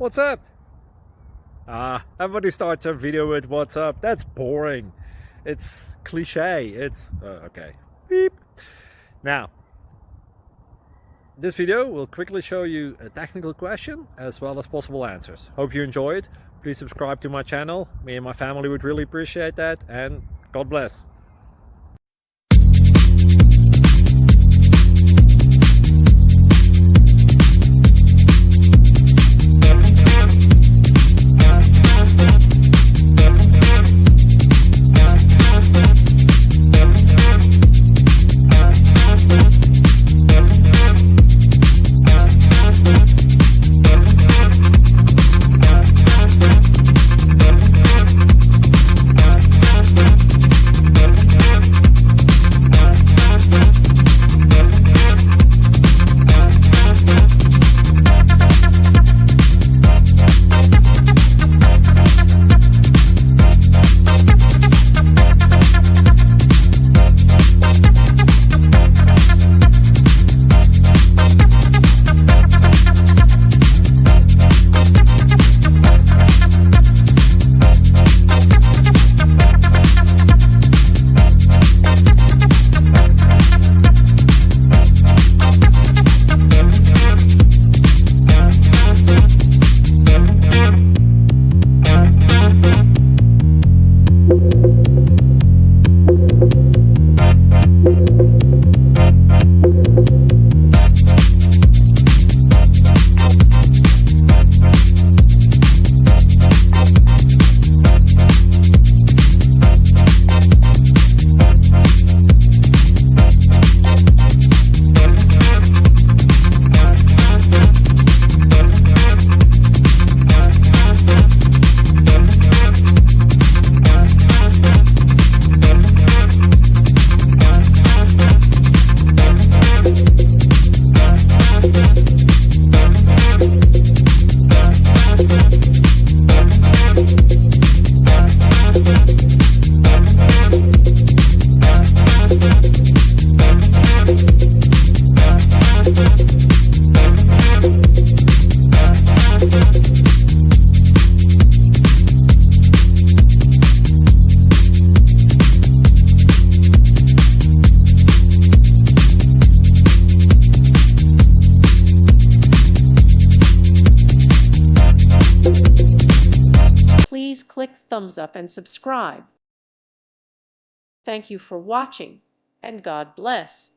What's up? Everybody starts a video with what's up. That's boring. It's cliche. It's okay. Beep. Now, this video will quickly show you a technical question as well as possible answers. Hope you enjoy it. Please subscribe to my channel. Me and my family would really appreciate that, and God bless. Please click thumbs up and subscribe. Thank you for watching, and God bless.